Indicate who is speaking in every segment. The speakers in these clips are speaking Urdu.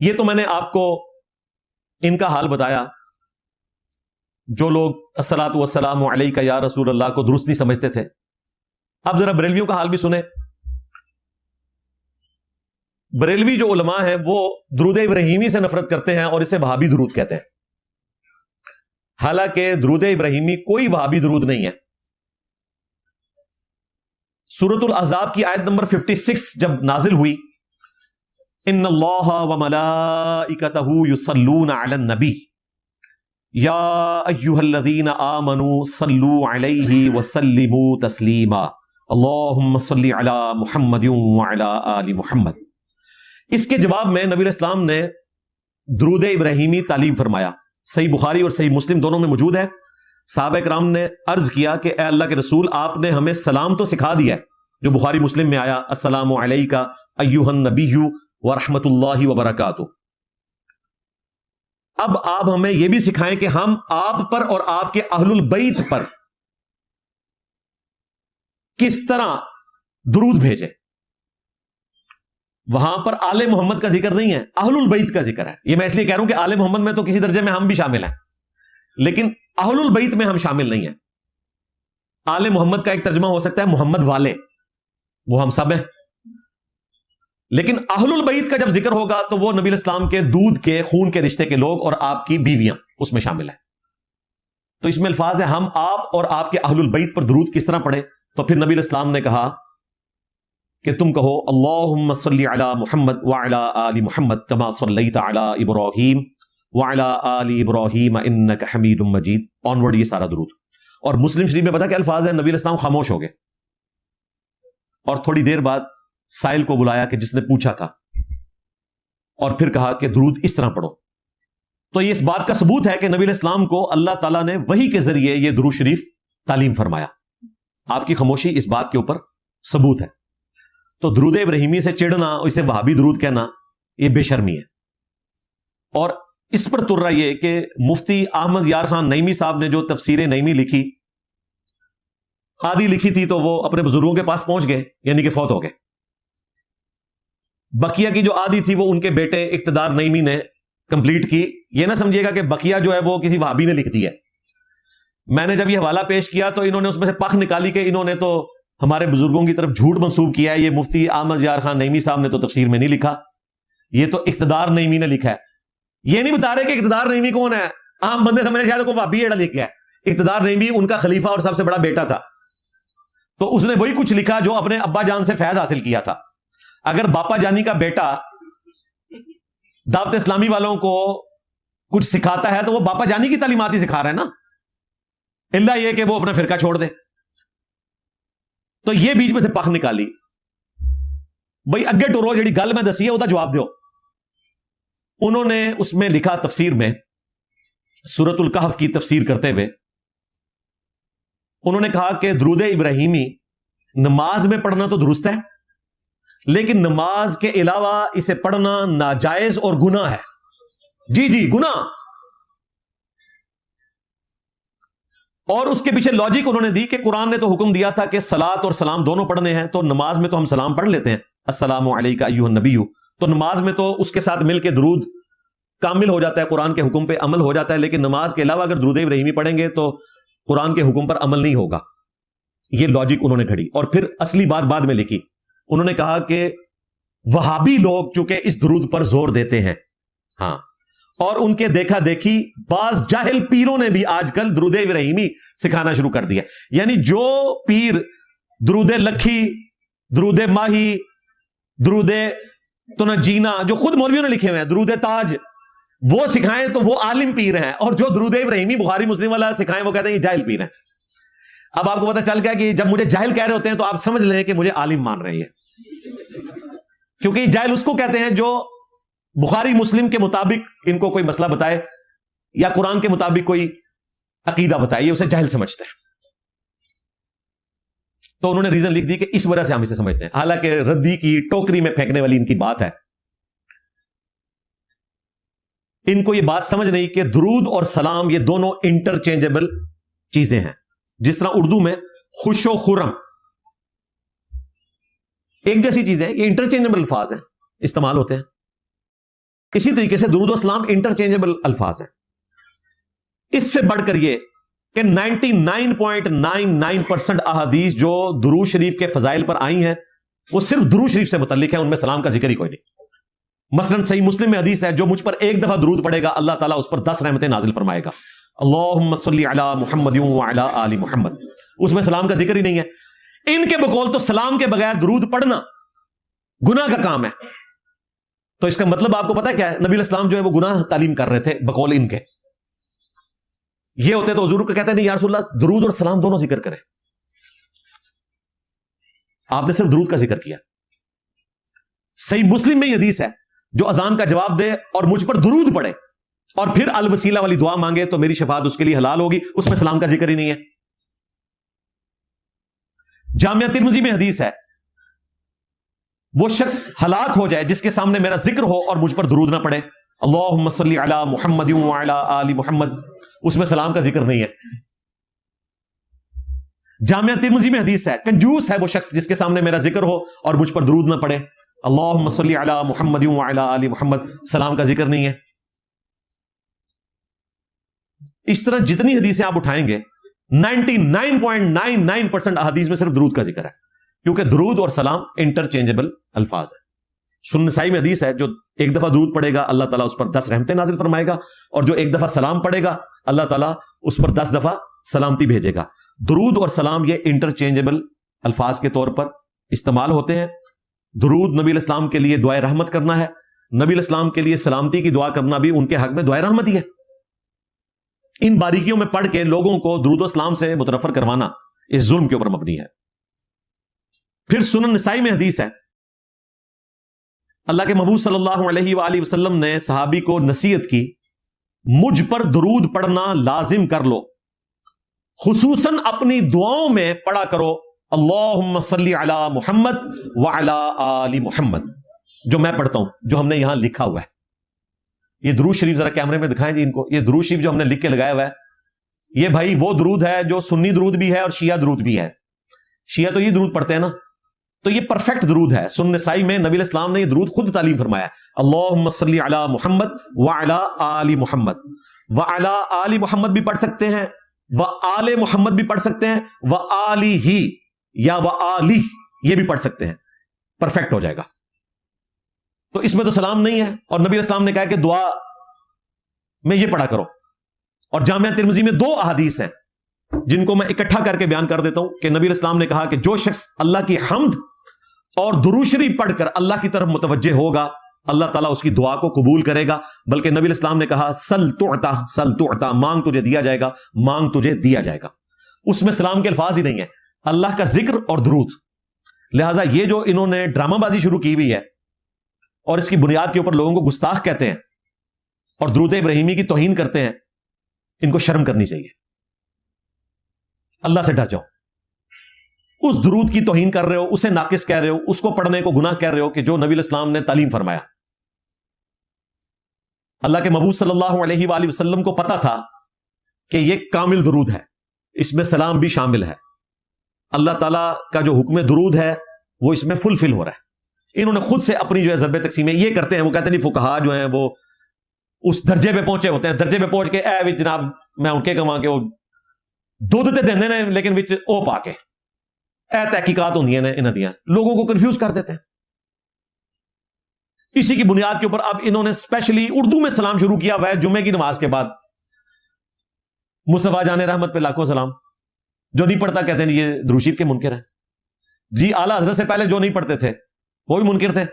Speaker 1: یہ تو میں نے آپ کو ان کا حال بتایا جو لوگ الصلاۃ والسلام علیک یا رسول اللہ کو درست نہیں سمجھتے تھے. اب ذرا بریلویوں کا حال بھی سنیں. بریلوی جو علماء ہیں وہ درود ابراہیمی سے نفرت کرتے ہیں اور اسے وہابی درود کہتے ہیں، حالانکہ درود ابراہیمی کوئی وہابی درود نہیں ہے. سورۃ الاحزاب کی آیت نمبر 56 جب نازل ہوئی، ان اللہ وملائکتہ یصلون علی النبی یا ایھا الذین آمنوا صلوا علیہ وسلموا تسلیما اللہم صل علی محمد وعلی آل محمد. اس کے جواب میں نبی علیہ السلام نے درود ابراہیمی تعلیم فرمایا. صحیح بخاری اور صحیح مسلم دونوں میں موجود ہے. صحابہ کرام نے عرض کیا کہ اے اللہ کے رسول، آپ نے ہمیں سلام تو سکھا دیا ہے جو بخاری مسلم میں آیا، السلام علیکہ ایھا النبی ورحمۃ اللہ وبرکاتہ. اب آپ ہمیں یہ بھی سکھائیں کہ ہم آپ پر اور آپ کے اہل البیت پر کس طرح درود بھیجیں. وہاں پر آل محمد کا ذکر نہیں ہے، اہل البیت کا ذکر ہے. یہ میں اس لیے کہہ رہا ہوں کہ آل محمد میں تو کسی درجے میں ہم بھی شامل ہیں، لیکن اہل البیت میں ہم شامل نہیں ہیں. آل محمد کا ایک ترجمہ ہو سکتا ہے محمد والے، وہ ہم سب ہیں، لیکن اہل البیت کا جب ذکر ہوگا تو وہ نبی الاسلام کے دودھ کے خون کے رشتے کے لوگ اور آپ کی بیویاں اس میں شامل ہیں. تو اس میں الفاظ ہے ہم آپ اور آپ کے اہل البیت پر درود کس طرح پڑھیں. تو پھر نبی الاسلام نے کہا کہ تم کہو اللہم صلی علی محمد وعلی آل محمد کما صلیت علی ابراہیم وعلی آل ابراہیم انک حمید مجید آنورڈ، یہ سارا درود. اور مسلم شریف میں پتا کیا الفاظ ہے؟ نبی الاسلام خاموش ہو گئے اور تھوڑی دیر بعد سائل کو بلایا کہ جس نے پوچھا تھا، اور پھر کہا کہ درود اس طرح پڑھو. تو یہ اس بات کا ثبوت ہے کہ نبی علیہ السلام کو اللہ تعالیٰ نے وحی کے ذریعے یہ درود شریف تعلیم فرمایا. آپ کی خاموشی اس بات کے اوپر ثبوت ہے. تو درود ابراہیمی سے چڑھنا، اسے وہابی درود کہنا، یہ بے شرمی ہے. اور اس پر تر رہا یہ کہ مفتی احمد یار خان نعیمی صاحب نے جو تفسیر نعیمی لکھی، آدھی لکھی تھی تو وہ اپنے بزرگوں کے پاس پہنچ گئے، یعنی کہ فوت ہو گئے. بقیہ کی جو آدھی تھی وہ ان کے بیٹے اقتدار نعیمی نے کمپلیٹ کی. یہ نہ سمجھیے گا کہ بقیہ جو ہے وہ کسی وہابی نے لکھ دی ہے. میں نے جب یہ حوالہ پیش کیا تو انہوں نے اس میں سے پخ نکالی کہ انہوں نے تو ہمارے بزرگوں کی طرف جھوٹ منسوب کیا ہے، یہ مفتی احمد یار خان نعیمی صاحب نے تو تفسیر میں نہیں لکھا، یہ تو اقتدار نعیمی نے لکھا ہے. یہ نہیں بتا رہے کہ اقتدار نعیمی کون ہے. عام بندے سمجھے شاید کوئی وہابی ایڑا لکھ گیا ہے. اقتدار نعیمی ان کا خلیفہ اور سب سے بڑا بیٹا تھا، تو اس نے وہی کچھ لکھا جو اپنے ابا جان سے فیض حاصل کیا تھا. اگر باپا جانی کا بیٹا دعوت اسلامی والوں کو کچھ سکھاتا ہے تو وہ باپا جانی کی تعلیمات ہی سکھا رہا ہے نا، اللہ یہ کہ وہ اپنا فرقہ چھوڑ دے. تو یہ بیچ میں سے پخ نکالی. بھائی اگے ٹورو جڑی گل میں دسی ہے وہ جواب دیو. انہوں نے اس میں لکھا تفسیر میں، سورۃ الکہف کی تفسیر کرتے ہوئے انہوں نے کہا کہ درود ابراہیمی نماز میں پڑھنا تو درست ہے، لیکن نماز کے علاوہ اسے پڑھنا ناجائز اور گناہ ہے. جی گناہ. اور اس کے پیچھے لاجک انہوں نے دی کہ قرآن نے تو حکم دیا تھا کہ صلاۃ اور سلام دونوں پڑھنے ہیں، تو نماز میں تو ہم سلام پڑھ لیتے ہیں السلام علیکہ ایھا النبی، تو نماز میں تو اس کے ساتھ مل کے درود کامل ہو جاتا ہے، قرآن کے حکم پہ عمل ہو جاتا ہے. لیکن نماز کے علاوہ اگر درود ابراہیمی پڑھیں گے تو قرآن کے حکم پر عمل نہیں ہوگا. یہ لاجک انہوں نے گھڑی. اور پھر اصلی بات بعد میں لکھی. انہوں نے کہا کہ وہابی لوگ چونکہ اس درود پر زور دیتے ہیں، ہاں، اور ان کے دیکھا دیکھی بعض جاہل پیروں نے بھی آج کل درود ابراہیمی سکھانا شروع کر دیا. یعنی جو پیر درود لکھی، درود ماہی، درود تنجینا جو خود مولویوں نے لکھے ہوئے ہیں، درود تاج، وہ سکھائیں تو وہ عالم پیر ہیں، اور جو درود ابراہیمی بخاری مسلم والا سکھائیں وہ کہتے ہیں یہ جاہل پیر ہیں. اب آپ کو پتہ چل گیا کہ جب مجھے جاہل کہہ رہے ہوتے ہیں تو آپ سمجھ لیں کہ مجھے عالم مان رہے ہیں، کیونکہ جاہل اس کو کہتے ہیں جو بخاری مسلم کے مطابق ان کو کوئی مسئلہ بتائے یا قرآن کے مطابق کوئی عقیدہ بتائے، یہ اسے جاہل سمجھتے ہیں. تو انہوں نے ریزن لکھ دی کہ اس وجہ سے ہم اسے سمجھتے ہیں، حالانکہ ردی کی ٹوکری میں پھینکنے والی ان کی بات ہے. ان کو یہ بات سمجھ نہیں کہ درود اور سلام یہ دونوں انٹرچینجبل چیزیں ہیں. جس طرح اردو میں خوش و خرم ایک جیسی چیزیں ہیں، یہ انٹرچینجبل الفاظ ہیں، استعمال ہوتے ہیں. اسی طریقے سے درود و سلام انٹرچینجبل الفاظ ہیں. اس سے بڑھ کر یہ کہ 99.99% احادیث جو درود شریف کے فضائل پر آئی ہیں وہ صرف درود شریف سے متعلق ہے, ان میں سلام کا ذکر ہی کوئی نہیں. مثلا صحیح مسلم میں حدیث ہے, جو مجھ پر ایک دفعہ درود پڑے گا اللہ تعالیٰ اس پر 10 رحمتیں نازل فرمائے گا. اللہم صلی علی محمد وعلی آل محمد, اس میں سلام کا ذکر ہی نہیں ہے. ان کے بقول تو سلام کے بغیر درود پڑھنا گناہ کا کام ہے. تو اس کا مطلب آپ کو پتا ہے کیا ہے؟ نبی علیہ السلام جو ہے وہ گناہ تعلیم کر رہے تھے بقول ان کے. یہ ہوتے تو حضور کو کہتے نہیں یا رسول اللہ درود اور سلام دونوں ذکر کریں. آپ نے صرف درود کا ذکر کیا. صحیح مسلم میں یہ حدیث ہے, جو اذان کا جواب دے اور مجھ پر درود پڑے اور پھر الوسیلہ والی دعا مانگے تو میری شفاعت اس کے لیے حلال ہوگی, اس میں سلام کا ذکر ہی نہیں ہے. جامعہ ترمذی میں حدیث ہے, وہ شخص ہلاک ہو جائے جس کے سامنے میرا ذکر ہو اور مجھ پر درود نہ پڑے, اللہم صلی علی محمد وعلی آل محمد, اس میں سلام کا ذکر نہیں ہے. جامعہ ترمذی میں حدیث ہے, کنجوس ہے وہ شخص جس کے سامنے میرا ذکر ہو اور مجھ پر درود نہ پڑے, اللہم صلی علی محمد وعلی آل محمد, سلام کا ذکر نہیں ہے. اس طرح جتنی حدیثیں آپ اٹھائیں گے 99.99% احادیث میں صرف درود کا ذکر ہے, کیونکہ درود اور سلام انٹرچینجبل الفاظ ہے. سنن نسائی میں حدیث ہے, جو ایک دفعہ درود پڑے گا اللہ تعالیٰ اس پر 10 رحمتیں نازل فرمائے گا, اور جو ایک دفعہ سلام پڑے گا اللہ تعالیٰ اس پر 10 دفعہ سلامتی بھیجے گا. درود اور سلام یہ انٹرچینجبل الفاظ کے طور پر استعمال ہوتے ہیں. درود نبی علیہ السلام کے لیے دعائے رحمت کرنا ہے, نبی علیہ السلام کے لیے سلامتی کی دعا کرنا بھی ان کے حق میں دعائے رحمت ہی ہے. ان باریکیوں میں پڑھ کے لوگوں کو درود و سلام سے متنفر کروانا اس ظلم کے اوپر مبنی ہے. پھر سنن نسائی میں حدیث ہے, اللہ کے محبوب صلی اللہ علیہ وآلہ وسلم نے صحابی کو نصیحت کی, مجھ پر درود پڑھنا لازم کر لو, خصوصاً اپنی دعاؤں میں پڑھا کرو اللہم صلی علی محمد وعلی آل محمد, جو میں پڑھتا ہوں, جو ہم نے یہاں لکھا ہوا ہے. یہ درود شریف ذرا کیمرے میں دکھائیں جی ان کو. یہ درود شریف جو ہم نے لکھ کے لگایا ہوا ہے, یہ بھائی وہ درود ہے جو سنی درود بھی ہے اور شیعہ درود بھی ہے. شیعہ تو یہ درود پڑھتے ہیں نا, تو یہ پرفیکٹ درود ہے. سنن نسائی میں نبی علیہ السلام نے یہ درود خود تعلیم فرمایا ہے, اللہم صلی علی محمد وعلی آل محمد. وعلی آل محمد بھی پڑھ سکتے ہیں, وآل محمد بھی پڑھ سکتے ہیں, وآلہ یا وآلہ یہ بھی پڑھ سکتے ہیں, پرفیکٹ ہو جائے گا. تو اس میں تو سلام نہیں ہے, اور نبی علیہ السلام نے کہا کہ دعا میں یہ پڑھا کرو. اور جامعہ ترمذی میں 2 احادیث ہیں جن کو میں اکٹھا کر کے بیان کر دیتا ہوں کہ نبی علیہ السلام نے کہا کہ جو شخص اللہ کی حمد اور درود شریف پڑھ کر اللہ کی طرف متوجہ ہوگا اللہ تعالیٰ اس کی دعا کو قبول کرے گا. بلکہ نبی علیہ السلام نے کہا سل تعطا سل تعطا, مانگ تجھے دیا جائے گا, مانگ تجھے دیا جائے گا. اس میں سلام کے الفاظ ہی نہیں ہے, اللہ کا ذکر اور درود. لہٰذا یہ جو انہوں نے ڈرامہ بازی شروع کی ہوئی ہے اور اس کی بنیاد کے اوپر لوگوں کو گستاخ کہتے ہیں اور درود ابراہیمی کی توہین کرتے ہیں, ان کو شرم کرنی چاہیے. اللہ سے ڈر جاؤ. اس درود کی توہین کر رہے ہو, اسے ناقص کہہ رہے ہو, اس کو پڑھنے کو گناہ کہہ رہے ہو کہ جو نبی علیہ السلام نے تعلیم فرمایا. اللہ کے محبوب صلی اللہ علیہ وآلہ وسلم کو پتا تھا کہ یہ کامل درود ہے, اس میں سلام بھی شامل ہے. اللہ تعالیٰ کا جو حکم درود ہے وہ اس میں فلفل ہو رہا ہے. انہوں نے خود سے اپنی جو ہے ضرب تقسیم یہ کرتے ہیں. وہ کہتے ہیں فقہا جو ہیں وہ اس درجے پہ پہنچے ہوتے ہیں, درجے پہ پہنچ کے اے وچ جناب میں ان کے کہاں کہ وہ دودھ تے دیندے نے لیکن وچ او پا کے اے تحقیقات ہوندی ہیں انہاں دیاں, لوگوں کو کنفیوز کر دیتے ہیں. اسی کی بنیاد کے اوپر اب انہوں نے اسپیشلی اردو میں سلام شروع کیا ہوا ہے جمعے کی نماز کے بعد. مصطفیٰ جان رحمت پہ لاکھوں سلام. جو نہیں پڑھتا کہتے ہیں یہ درود شریف کے منکر ہیں. جی اعلیٰ حضرت سے پہلے جو نہیں پڑھتے تھے وہ بھی منکر تھے,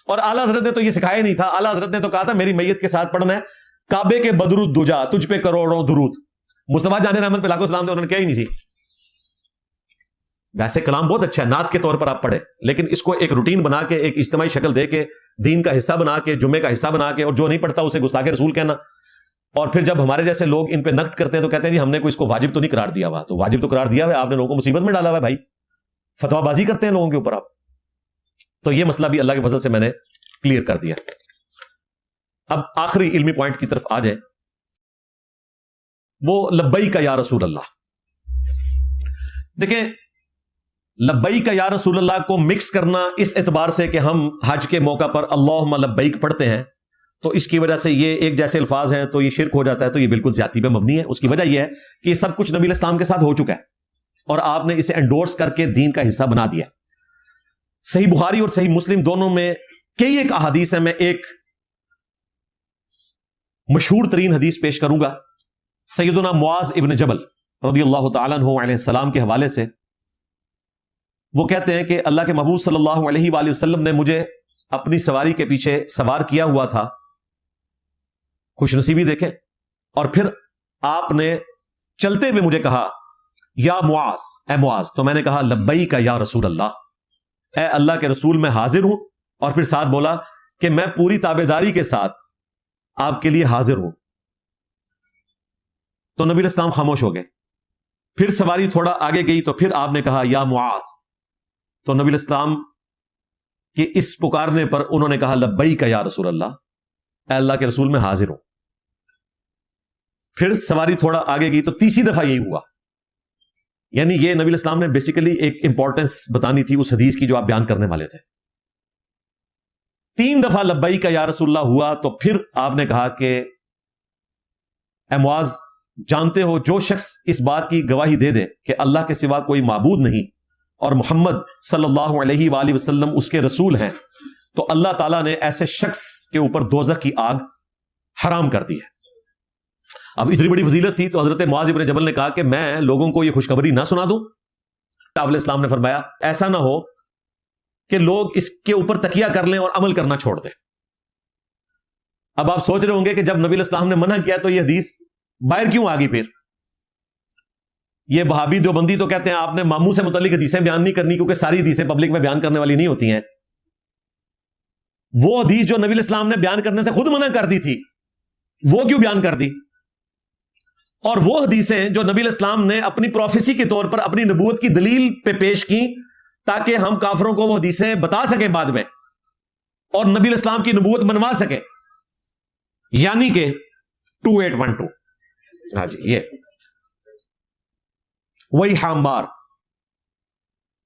Speaker 1: اور اعلیٰ حضرت نے تو یہ سکھایا نہیں تھا. اعلیٰ حضرت نے تو کہا تھا میری میت کے ساتھ پڑھنا ہے کعبے کے بدرود دجا تجھ پہ کروڑوں درود. مصطفیٰ جان رحمت پہ لاکھوں سلام تھے, انہوں نے کیا ہی نہیں تھی. ویسے کلام بہت اچھا ہے, نعت کے طور پر آپ پڑھیں, لیکن اس کو ایک روٹین بنا کے, ایک اجتماعی شکل دے کے, دین کا حصہ بنا کے, جمعے کا حصہ بنا کے, اور جو نہیں پڑھتا اسے گستاخ رسول کہنا. اور پھر جب ہمارے جیسے لوگ ان پہ نقد کرتے ہیں تو کہتے ہیں جی ہم نے کوئی اس کو واجب تو نہیں قرار دیا ہوا. تو واجب تو قرار دیا ہوا, آپ نے لوگوں کو مصیبت میں ڈالا ہوا ہے بھائی, فتویٰ بازی کرتے ہیں لوگوں کے اوپر آپ. تو یہ مسئلہ بھی اللہ کے فضل سے میں نے کلیئر کر دیا. اب آخری علمی پوائنٹ کی طرف آ جائیں, وہ لبیک یا رسول اللہ. دیکھیں لبیک یا رسول اللہ کو مکس کرنا اس اعتبار سے کہ ہم حج کے موقع پر اللہم لبیک پڑھتے ہیں, تو اس کی وجہ سے یہ ایک جیسے الفاظ ہیں تو یہ شرک ہو جاتا ہے، تو یہ بالکل زیادتی پہ مبنی ہے۔ اس کی وجہ یہ ہے کہ یہ سب کچھ نبی علیہ السلام کے ساتھ ہو چکا ہے اور آپ نے اسے انڈورس کر کے دین کا حصہ بنا دیا۔ صحیح بخاری اور صحیح مسلم دونوں میں کئی ایک احادیث ہیں، میں ایک مشہور ترین حدیث پیش کروں گا سیدنا معاذ ابن جبل رضی اللہ تعالیٰ عنہ علیہ السلام کے حوالے سے۔ وہ کہتے ہیں کہ اللہ کے محبوب صلی اللہ علیہ وآلہ وسلم نے مجھے اپنی سواری کے پیچھے سوار کیا ہوا تھا، خوش نصیبی دیکھیں، اور پھر آپ نے چلتے ہوئے مجھے کہا یا معاذ، اے معاذ، تو میں نے کہا لبیک یا رسول اللہ، اے اللہ کے رسول میں حاضر ہوں، اور پھر ساتھ بولا کہ میں پوری تابعداری کے ساتھ آپ کے لیے حاضر ہوں۔ تو نبی علیہ السلام خاموش ہو گئے، پھر سواری تھوڑا آگے گئی تو پھر آپ نے کہا یا معاذ، تو نبی علیہ السلام کے اس پکارنے پر انہوں نے کہا لبیک یا رسول اللہ، اے اللہ کے رسول میں حاضر ہوں۔ پھر سواری تھوڑا آگے گئی تو تیسری دفعہ یہی ہوا۔ یعنی یہ نبی علیہ السلام نے بیسیکلی ایک امپورٹنس بتانی تھی اس حدیث کی جو آپ بیان کرنے والے تھے۔ 3 دفعہ لبیک یا رسول اللہ ہوا تو پھر آپ نے کہا کہ اے معاذ، جانتے ہو جو شخص اس بات کی گواہی دے دے کہ اللہ کے سوا کوئی معبود نہیں اور محمد صلی اللہ علیہ وآلہ وسلم اس کے رسول ہیں، تو اللہ تعالیٰ نے ایسے شخص کے اوپر دوزخ کی آگ حرام کر دی ہے۔ اب اتنی بڑی فضیلت تھی تو حضرت معاذ ابن جبل نے کہا کہ میں لوگوں کو یہ خوشخبری نہ سنا دوں؟ آپ علیہ السلام نے فرمایا ایسا نہ ہو کہ لوگ اس کے اوپر تکیہ کر لیں اور عمل کرنا چھوڑ دیں۔ اب آپ سوچ رہے ہوں گے کہ جب نبی علیہ السلام نے منع کیا تو یہ حدیث باہر کیوں آ گئی؟ پھر یہ وہابی دیوبندی تو کہتے ہیں آپ نے ماموں سے متعلق حدیثیں بیان نہیں کرنی کیونکہ ساری حدیثیں پبلک میں بیان کرنے والی نہیں ہوتی ہیں۔ وہ حدیث جو نبی علیہ السلام نے بیان کرنے سے خود منع کر دی تھی وہ کیوں بیان کر دی؟ اور وہ حدیثیں جو نبی علیہ السلام نے اپنی پروفیسی کے طور پر اپنی نبوت کی دلیل پہ پیش کی تاکہ ہم کافروں کو وہ حدیثیں بتا سکیں بعد میں اور نبی علیہ السلام کی نبوت بنوا سکیں، یعنی کہ 2812۔ ہاں جی، یہ وہی عمار،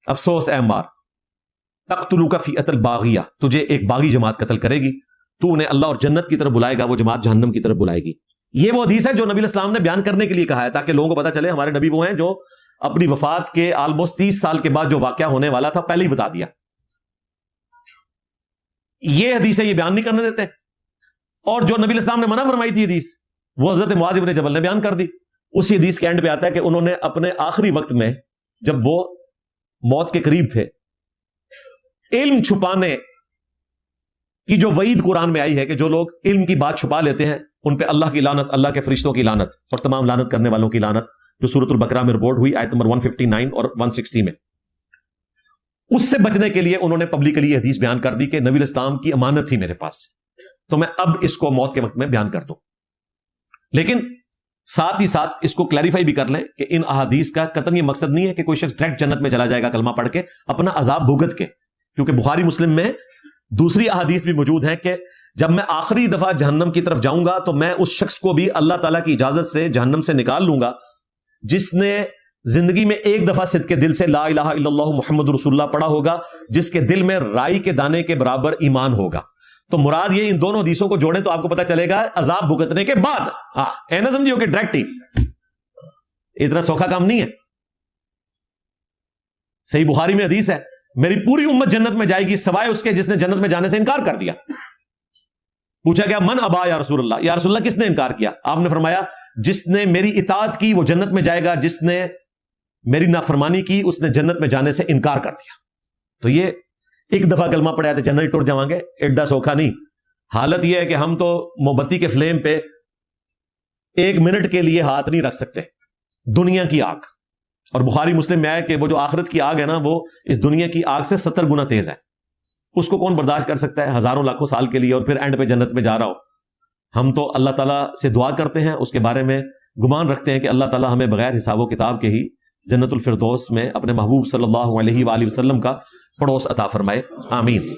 Speaker 1: افسوس اے عمار، تقتلک فئۃ الباغیہ، تجھے ایک باغی جماعت قتل کرے گی، تو انہیں اللہ اور جنت کی طرف بلائے گا، وہ جماعت جہنم کی طرف بلائے گی۔ یہ وہ حدیث ہے جو نبی علیہ السلام نے بیان کرنے کے لیے کہا ہے تاکہ لوگوں کو پتا چلے ہمارے نبی وہ ہیں جو اپنی وفات کے آلموسٹ 30 سال کے بعد جو واقعہ ہونے والا تھا پہلے ہی بتا دیا۔ یہ حدیثیں یہ بیان نہیں کرنے دیتے، اور جو نبی علیہ السلام نے منع فرمائی تھی حدیث وہ حضرت معاذ بن جبل نے بیان کر دی۔ اسی حدیث کے اینڈ پہ آتا ہے کہ انہوں نے اپنے آخری وقت میں جب وہ موت کے قریب تھے، علم چھپانے کی جو وعید قرآن میں آئی ہے کہ جو لوگ علم کی بات چھپا لیتے ہیں ان پہ اللہ کی لعنت، اللہ کے فرشتوں کی لعنت اور تمام لعنت کرنے والوں کی لعنت، جو سورۃ البقرہ میں رپورٹ ہوئی آیت نمبر 159 اور 160 میں، اس سے بچنے کے لیے انہوں نے پبلکلی یہ حدیث بیان کر دی کہ نبی علیہ السلام کی امانت تھی میرے پاس، تو میں اب اس کو موت کے وقت میں بیان کر دوں۔ لیکن ساتھ ہی ساتھ اس کو کلیریفائی بھی کر لیں کہ ان احادیث کا قطعاً یہ مقصد نہیں ہے کہ کوئی شخص ڈائریکٹ جنت میں چلا جائے گا کلمہ پڑھ کے اپنا عذاب بھگت کے، کیونکہ بخاری مسلم میں دوسری احادیث بھی موجود ہے کہ جب میں آخری دفعہ جہنم کی طرف جاؤں گا تو میں اس شخص کو بھی اللہ تعالیٰ کی اجازت سے جہنم سے نکال لوں گا جس نے زندگی میں ایک دفعہ صدق کے دل سے لا الہ الا اللہ محمد رسول اللہ پڑھا ہوگا، جس کے دل میں رائی کے دانے کے برابر ایمان ہوگا۔ تو مراد یہ ان دونوں حدیثوں کو جوڑیں تو آپ کو پتا چلے گا عذاب بھگتنے کے بعد، ہاں نہ سمجھیو کہ ڈائریکٹ ہی، اتنا سوکھا کام نہیں ہے۔ صحیح بخاری میں حدیث ہے میری پوری امت جنت میں جائے گی سوائے اس کے جس نے جنت میں جانے سے انکار کر دیا۔ پوچھا گیا من ابا یا رسول اللہ، یا رسول اللہ کس نے انکار کیا؟ آپ نے فرمایا جس نے میری اطاعت کی وہ جنت میں جائے گا، جس نے میری نافرمانی کی اس نے جنت میں جانے سے انکار کر دیا۔ تو یہ ایک دفعہ کلمہ پڑھا تو جنت ٹر جاؤں گے، ایڈا سوکھا نہیں۔ حالت یہ ہے کہ ہم تو موم بتی کے فلیم پہ 1 منٹ کے لیے ہاتھ نہیں رکھ سکتے، دنیا کی آگ۔ اور بخاری مسلم میں آیا کہ وہ جو آخرت کی آگ ہے نا وہ اس دنیا کی آگ سے 70 گنا تیز ہے، اس کو کون برداشت کر سکتا ہے ہزاروں لاکھوں سال کے لیے اور پھر اینڈ پہ جنت میں جا رہا ہو۔ ہم تو اللہ تعالیٰ سے دعا کرتے ہیں، اس کے بارے میں گمان رکھتے ہیں کہ اللہ تعالیٰ ہمیں بغیر حساب و کتاب کے ہی جنت الفردوس میں اپنے محبوب صلی اللہ علیہ وآلہ وسلم کا پڑوس عطا فرمائے، آمین۔